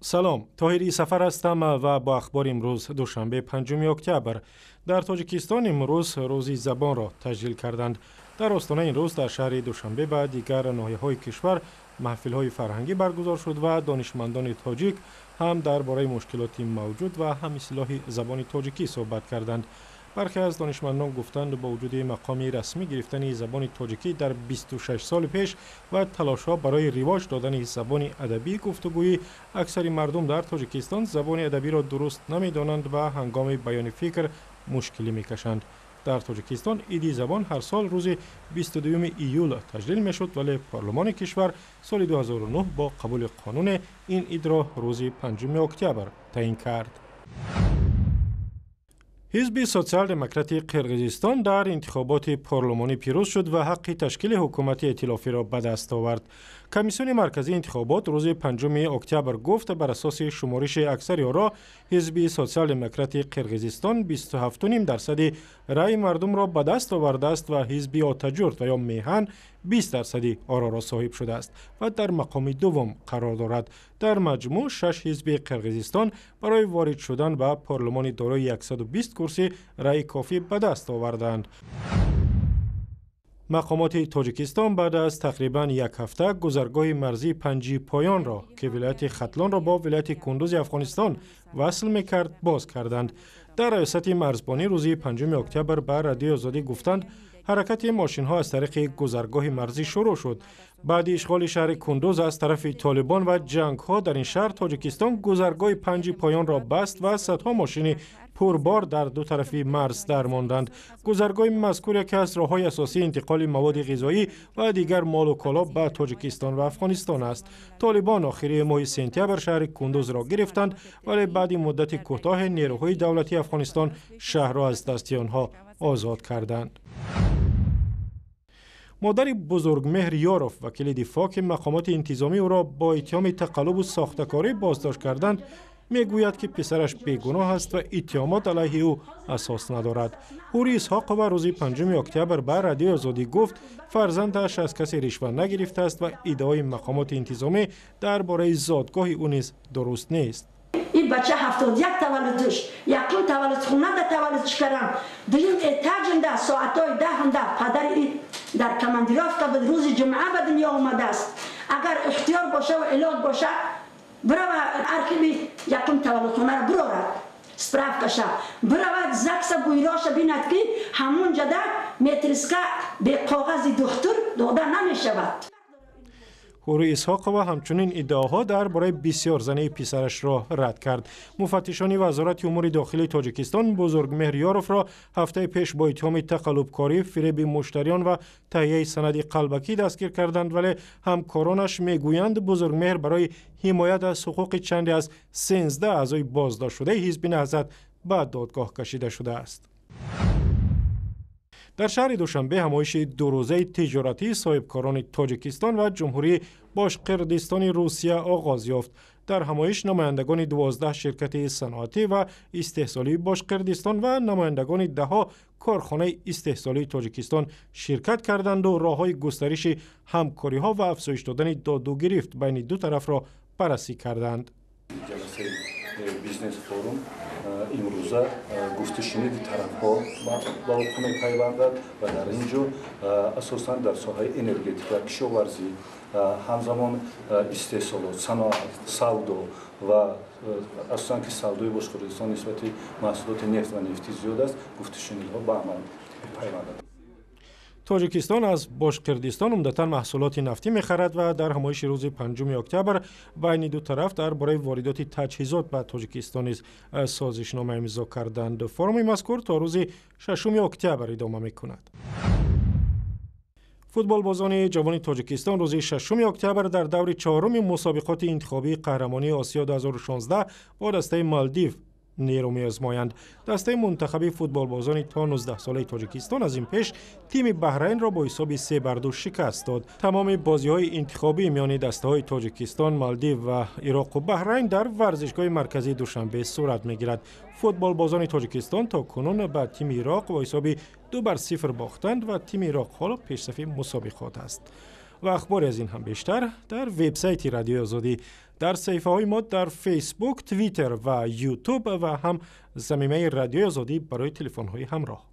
سلام، طاهری سفر هستم و با اخبار امروز دوشنبه 5 اکتبر. در تاجیکستان امروز روزی زبان را تسجیل کردند. در آستانه این روز در شهر دوشنبه و دیگر ناحیه‌های کشور محفل‌های فرهنگی برگزار شد و دانشمندان تاجیک هم درباره مشکلات موجود و هم اصلاح زبان تاجیکی صحبت کردند. برخی از دانشمندان گفتند با وجود مقام رسمی گرفتن زبان تاجیکی در 26 سال پیش و تلاش‌ها برای رواج دادن زبان ادبی گفتگویی، اکثر مردم در تاجیکستان زبان ادبی را درست نمی‌دانند و هنگام بیان فکر مشکلی می‌کشند. در تاجیکستان عید زبان هر سال روز 22 ایول تجلیل می‌شد، ولی پارلمان کشور سال 2009 با قبول قانون این عید را روز 5 اکتبر تعیین کرد. ҳизби сотсиал-демократи қирғизистон дар интихоботи парлумонӣ пирӯз шуд ва ҳаққи ташкили ҳукумати эътилофиро ба даст овард. комиссиони марказии интихобот рӯзи 5 октябр гуфт бар асоси шумориши аксари оро ҳизби сотсиал-демократи қирғизистон 27.5% раъи мардумро ба даст овардааст ва ҳизби отаҷурд ва ё меҳан 20% ороро соҳиб шудааст ва дар мақоми дуввум қарор дорад. дар маҷмӯъ 6 ҳизби қирғизистон барои ворид шудан ба парлумони дорои 120 курсӣ раъи кофӣ ба даст оварданд. мақомоти тоҷикистон баъд аз тақрибан як ҳафта гузаргоҳи марзии панҷи поёнро ки вилояти Хатлонро бо вилояти Кундузи Афғонистон васл мекард боз карданд. дар раёсати марзбонӣ рӯзи 5 октябр ба радиои озодӣ гуфтанд ҳаракати мошинҳо аз тариқи гузаргоҳи марзӣ шурӯъ шуд. баъди ишғоли шаҳри Кундуз аз тарафи толибон ва ҷангҳо дар ин шаҳр, Тоҷикистон гузаргоҳи панҷи поёнро баст ва садҳо мошини пурбор дар ду тарафи марз дармонданд. гузаргоҳи мазкур яке аз роҳҳои асосии интиқоли маводи ғизоӣ ва дигар молу коло ба Тоҷикистон ва Афғонистон аст. толибон охири моҳи сентябр шаҳри Кундузро гирифтанд, вале баъди муддати кӯтоҳ нерӯҳои давлатии Афғонистон шаҳрро аз дасти онҳо озод карданд. модари бузургмеҳр Ёров, вакили дифоъ ки мақомоти интизомӣ ӯро бо иттиҳоми тақаллубу сохтакорӣ боздошт карданд, мегӯяд ки писараш бегуноҳ аст ва иттиҳомот алайҳи ӯ асос надорад. ҳури Исҳоқова рӯзи 5 октябр ба радиои озодӣ гуфт фарзандаш аз касе ришват нагирифтааст ва иддаои мақомоти интизомӣ дар бораи зодгоҳи ӯ низ дуруст нест. این بچه 71 تولد داشت، یکم تولد خونه ده تولد چکرم دیم اتاجم ده ساعتای 10 پدر در کماندیرافت بود روز جمعه به دنیا آمده است. اگر اختیار باشه و علاج باشه برای ارکیب یکم تولد خونه را برارد سپراف کشه برای زکس بویراش بیند که همون جده مترسکه به کاغذ دکتر داده نمیشود. ҳури Исҳоқова ҳамчунин иддаоҳо дар бораи бисёрзании писарашро рад кард. муфаттишони вазорати умури дохилии Тоҷикистон бузургмеҳр Ёровро ҳафтаи пеш бо иттиҳоми тақаллубкорӣ, фиреби муштариён ва таҳияи санади қалбакӣ дастгир карданд, вале ҳамкоронаш мегӯянд бузургмеҳр барои ҳимоят аз ҳуқуқи чанде аз 13 аъзои боздоштшудаи ҳизби наҳзат ба додгоҳ кашида шудааст. дар шаҳри душанбе ҳамоиши дурӯзаи тиҷоратии соҳибкорони Тоҷикистон ва ҷумҳурии Бошқирдистони Русия оғоз ёфт. дар ҳамоиш намояндагони 12 ширкати саноатӣ ва истеҳсолии Бошқирдистон ва намояндагони даҳо корхонаи истеҳсолии Тоҷикистон ширкат карданду роҳҳои густариши ҳамкориҳо ва афзоиш додани доду гирифт байни ду тарафро баррасӣ карданд. бизнес форум имрӯза гуфтушуниди тарафҳо ба ӯ мепайвандад ва дар ин ҷо асосан дар соҳаи энергетика, кишоварзӣ, ҳамзамон истеҳсолот, саноат, савдо ва асосан ки савдои Бошқирдистон нисбати маҳсулоти нефт ва нефти зиёд аст, гуфтушунидҳо ба амал мепайвандад. Тоҷикистон аз Бошқирдистон умдатан маҳсулоти нафтӣ мехарад ва дар ҳамоиши рӯзи 5 октябр байни ду тараф дар бораи воридоти таҷҳизот ба Тоҷикистон низ созишнома имзо карданд. форуми мазкур то рӯзи 6 октябр идома мекунад. футболбозони ҷавони Тоҷикистон рӯзи 6 октябр дар даври чаҳоруми мусобиқоти интихобии қаҳрамонии Осиё 2016 бо дастаи Малдив нерӯ меозмоянд. дастаи мунтахаби футболбозони то 19 солаи Тоҷикистон аз ин пеш тими Баҳрайнро бо ҳисоби 3-2 шикаст дод. тамоми бозиҳои интихобӣ миёни дастаҳои Тоҷикистон, Малдив ва Ироқу Баҳрайн дар варзишгоҳи марказии Душанбе сурат мегирад. футболбозони Тоҷикистон то кунун ба тими Ироқ бо ҳисоби 2-0 бохтанд ва тими Ироқ ҳоло пешсафи мусобиқот аст. و اخباری از این هم بیشتر در وبسایت رادیوی آزادی، در صفحه های ما در فیسبوک، توییتر و یوتیوب و هم صمیمه رادیوی آزادی برای تلفن های همراه.